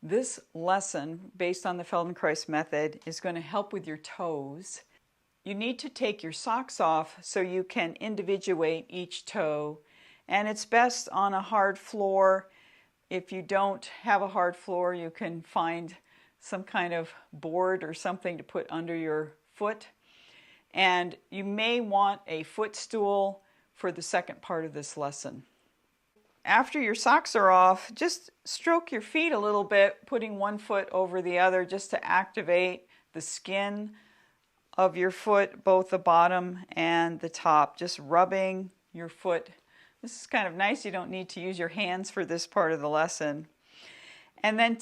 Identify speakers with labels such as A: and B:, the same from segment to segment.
A: This lesson, based on the Feldenkrais method, is going to help with your toes. You need to take your socks off so you can individuate each toe, and it's best on a hard floor. If you don't have a hard floor, you can find some kind of board or something to put under your foot. And you may want a footstool for the second part of this lesson. After your socks are off, just stroke your feet a little bit, putting one foot over the other just to activate the skin of your foot, both the bottom and the top. Just rubbing your foot. This is kind of nice. You don't need to use your hands for this part of the lesson. And then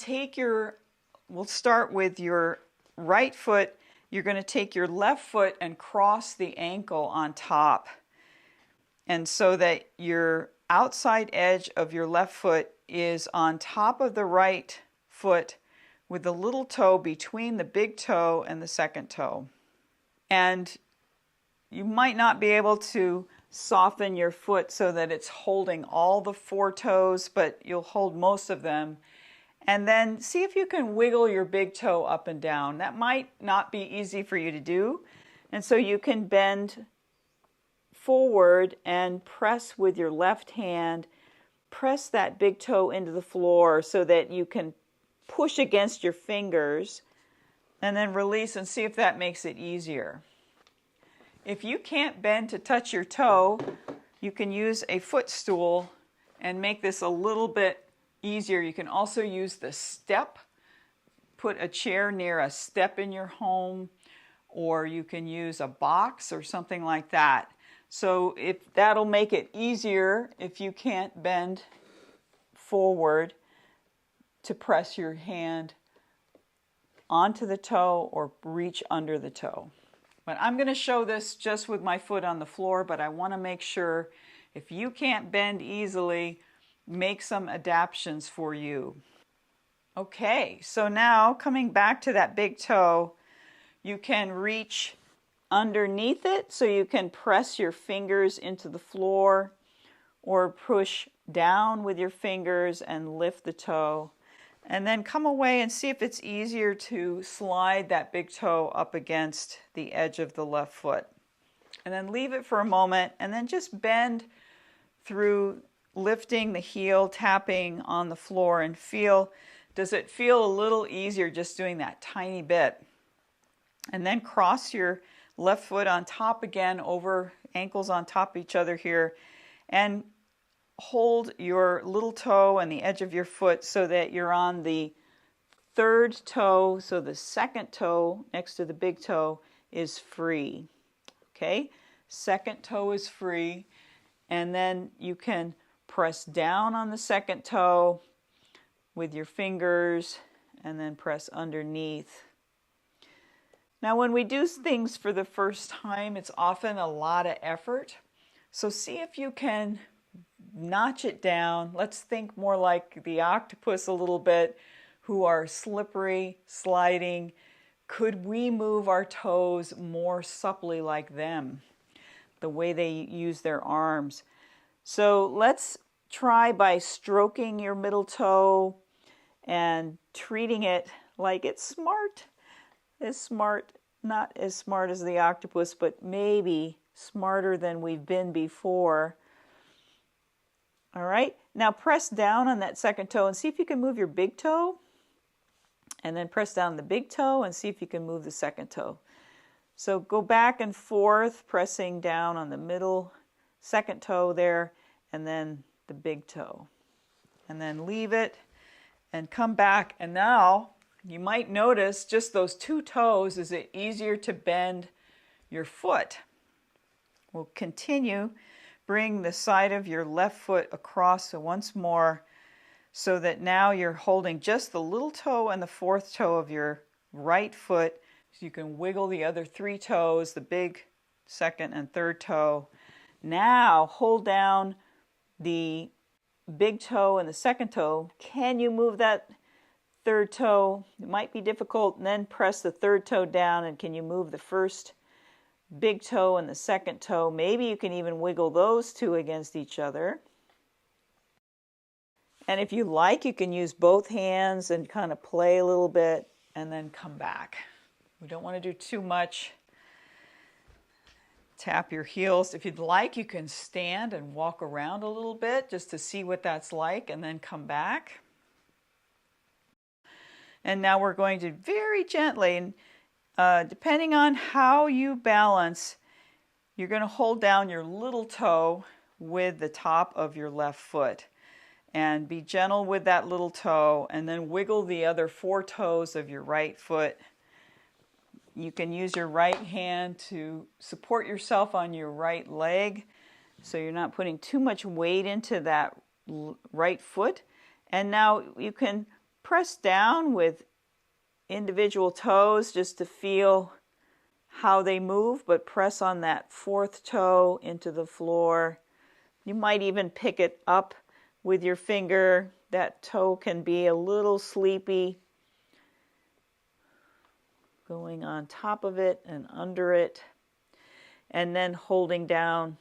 A: we'll start with your right foot. You're going to take your left foot and cross the ankle on top. And so that your outside edge of your left foot is on top of the right foot with the little toe between the big toe and the second toe. And you might not be able to soften your foot so that it's holding all the four toes, but you'll hold most of them. And then see if you can wiggle your big toe up and down. That might not be easy for you to do. And so you can bend forward and press with your left hand, press that big toe into the floor so that you can push against your fingers and then release and see if that makes it easier. If you can't bend to touch your toe, you can use a footstool and make this a little bit easier. You can also use the step. Put a chair near a step in your home, or you can use a box or something like that. So if that'll make it easier if you can't bend forward to press your hand onto the toe or reach under the toe. But I'm going to show this just with my foot on the floor, but I want to make sure if you can't bend easily, make some adaptations for you. Okay, so now coming back to that big toe, you can reach underneath it, so you can press your fingers into the floor or push down with your fingers and lift the toe. And then come away and see if it's easier to slide that big toe up against the edge of the left foot. And then leave it for a moment and then just bend through lifting the heel, tapping on the floor, and feel, does it feel a little easier just doing that tiny bit? And then cross your left foot on top again, over ankles on top of each other here, and hold your little toe and the edge of your foot so that you're on the third toe, so the second toe next to the big toe is free. Okay, second toe is free, and then you can press down on the second toe with your fingers and then press underneath. Now, when we do things for the first time, it's often a lot of effort. So see if you can notch it down. Let's think more like the octopus a little bit, who are slippery, sliding. Could we move our toes more supplely like them, the way they use their arms? So let's try by stroking your middle toe and treating it like it's smart. Not as smart as the octopus, but maybe smarter than we've been before. All right, now press down on that second toe and see if you can move your big toe. And then press down the big toe and see if you can move the second toe. So go back and forth, pressing down on the middle second toe there, and then the big toe. And then leave it and come back. And now you might notice just those two toes, is it easier to bend your foot? We'll continue. Bring the side of your left foot across once more so that now you're holding just the little toe and the fourth toe of your right foot. So you can wiggle the other three toes, the big second and third toe. Now hold down the big toe and the second toe. Can you move that third toe? It might be difficult. And then press the third toe down, and can you move the first big toe and the second toe? Maybe you can even wiggle those two against each other. And if you like, you can use both hands and kind of play a little bit and then come back. We don't want to do too much. Tap your heels. If you'd like, you can stand and walk around a little bit just to see what that's like and then come back. And now we're going to very gently, depending on how you balance, you're going to hold down your little toe with the top of your left foot. And be gentle with that little toe, and then wiggle the other 4 toes of your right foot. You can use your right hand to support yourself on your right leg, so you're not putting too much weight into that right foot. And now you can press down with individual toes just to feel how they move, but press on that 4th toe into the floor. You might even pick it up with your finger. That toe can be a little sleepy. Going on top of it and under it, and then holding down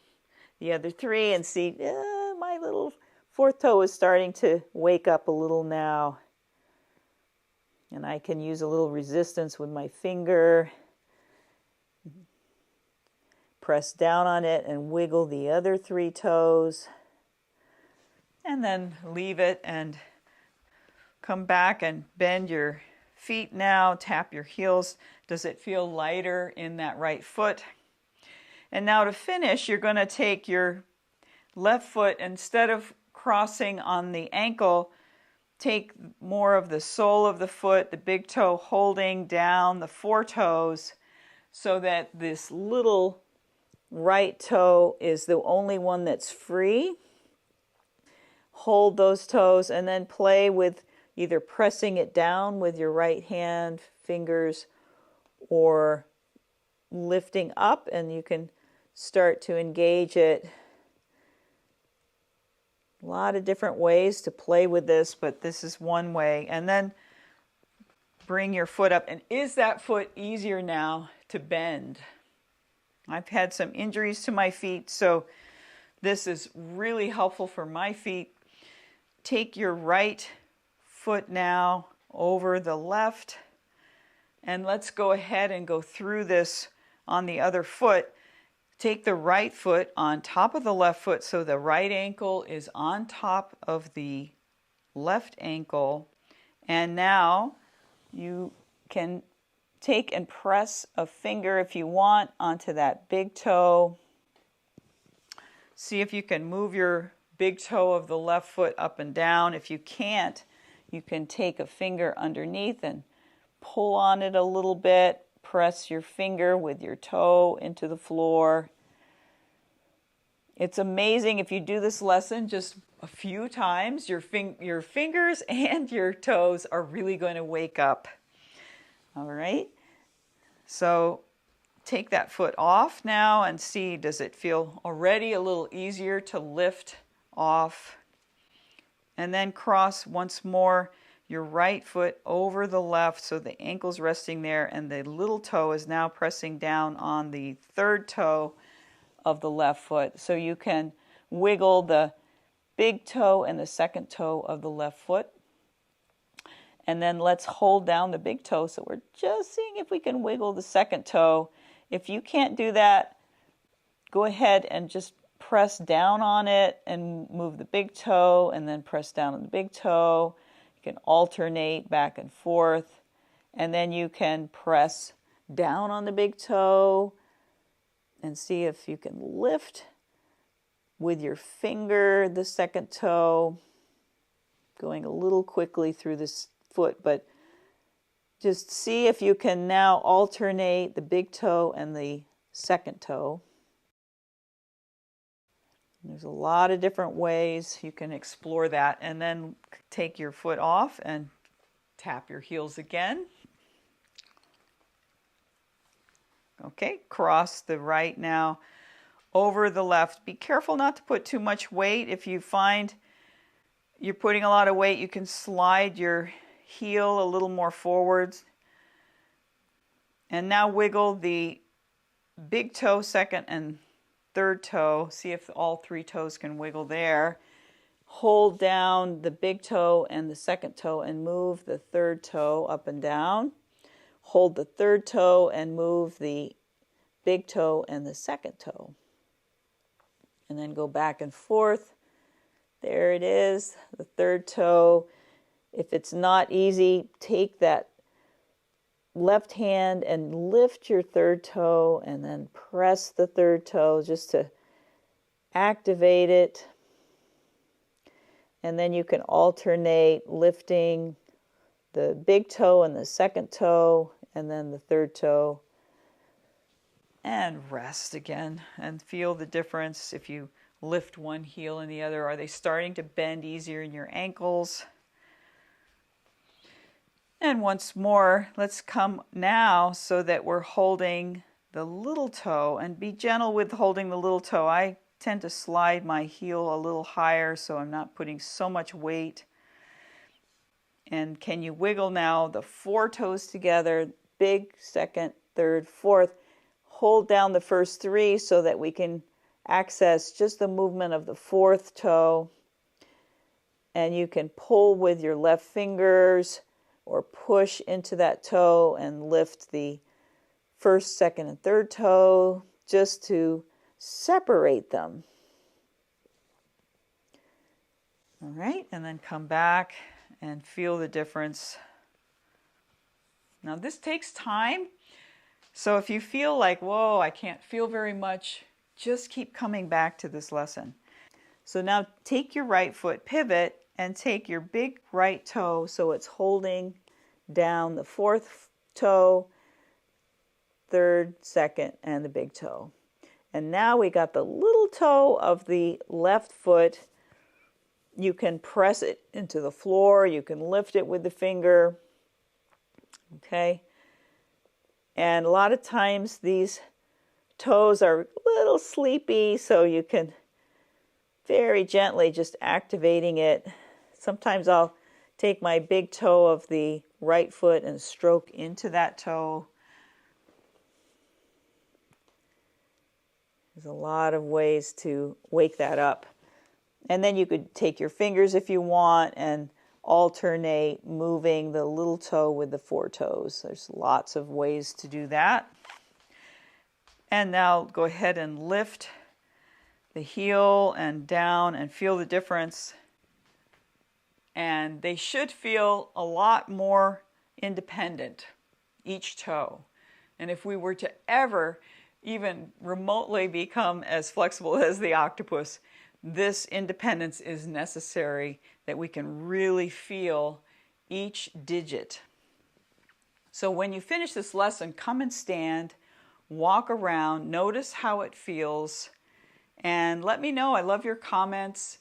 A: the other 3 and see, my little 4th toe is starting to wake up a little now. And I can use a little resistance with my finger. Press down on it and wiggle the other 3 toes. And then leave it and come back and bend your feet now. Tap your heels. Does it feel lighter in that right foot? And now to finish, you're going to take your left foot, instead of crossing on the ankle, take more of the sole of the foot, the big toe holding down the 4 toes, so that this little right toe is the only one that's free. Hold those toes and then play with either pressing it down with your right hand, fingers, or lifting up, and you can start to engage it. A lot of different ways to play with this, but this is one way. And then bring your foot up. And is that foot easier now to bend? I've had some injuries to my feet, so this is really helpful for my feet. Take your right foot now over the left, and let's go ahead and go through this on the other foot. Take the right foot on top of the left foot, so the right ankle is on top of the left ankle. And now you can take and press a finger, if you want, onto that big toe. See if you can move your big toe of the left foot up and down. If you can't, you can take a finger underneath and pull on it a little bit. Press your finger with your toe into the floor. It's amazing if you do this lesson just a few times, your fingers and your toes are really going to wake up. All right, so take that foot off now and see, does it feel already a little easier to lift off? And then cross once more your right foot over the left, so the ankle's resting there and the little toe is now pressing down on the 3rd toe of the left foot. So you can wiggle the big toe and the 2nd toe of the left foot. And then let's hold down the big toe. So we're just seeing if we can wiggle the 2nd toe. If you can't do that, go ahead and just press down on it and move the big toe, and then press down on the big toe. You can alternate back and forth. And then you can press down on the big toe and see if you can lift with your finger the 2nd toe, going a little quickly through this foot, but just see if you can now alternate the big toe and the 2nd toe. There's a lot of different ways you can explore that. And then take your foot off and tap your heels again. Okay, cross the right now over the left. Be careful not to put too much weight. If you find you're putting a lot of weight, you can slide your heel a little more forwards. And now wiggle the big toe, 2nd and 3rd toe. See if all 3 toes can wiggle there. hold down the big toe and the second toe and move the third toe up and down. Hold the third toe and move the big toe and the second toe. And then go back and forth. There it is, the third toe. If it's not easy, take that left hand and lift your third toe and then press the third toe just to activate it. And then you can alternate lifting the big toe and the second toe and then the third toe. And rest again and feel the difference if you lift one heel and the other. Are they starting to bend easier in your ankles? And once more, let's come now so that we're holding the little toe, and be gentle with holding the little toe. I tend to slide my heel a little higher so I'm not putting so much weight. And can you wiggle now the 4 toes together, big, second, third, fourth. Hold down the first 3 so that we can access just the movement of the 4th toe. And you can pull with your left fingers or push into that toe and lift the 1st, 2nd, and 3rd toe just to separate them. All right, and then come back and feel the difference. Now this takes time, so if you feel like, whoa, I can't feel very much, just keep coming back to this lesson. So now take your right foot, pivot, and take your big right toe so it's holding down the 4th toe, 3rd, 2nd, and the big toe. And now we got the little toe of the left foot. You can press it into the floor. You can lift it with the finger. Okay? And a lot of times these toes are a little sleepy, so you can very gently just activating it. Sometimes I'll take my big toe of the right foot and stroke into that toe. There's a lot of ways to wake that up. And then you could take your fingers if you want and alternate moving the little toe with the 4 toes. There's lots of ways to do that. And now go ahead and lift the heel and down and feel the difference. And they should feel a lot more independent, each toe. And if we were to ever even remotely become as flexible as the octopus, this independence is necessary, that we can really feel each digit. So when you finish this lesson, come and stand, walk around, notice how it feels, and let me know. I love your comments.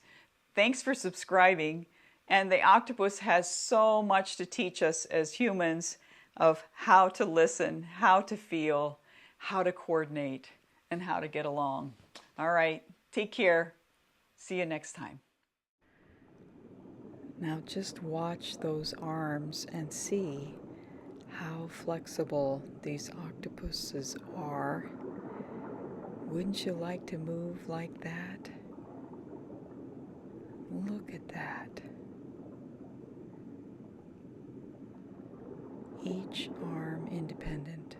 A: Thanks for subscribing. And the octopus has so much to teach us as humans of how to listen, how to feel, how to coordinate, and how to get along. All right, take care. See you next time. Now just watch those arms and see how flexible these octopuses are. Wouldn't you like to move like that? Look at that. Each arm independent.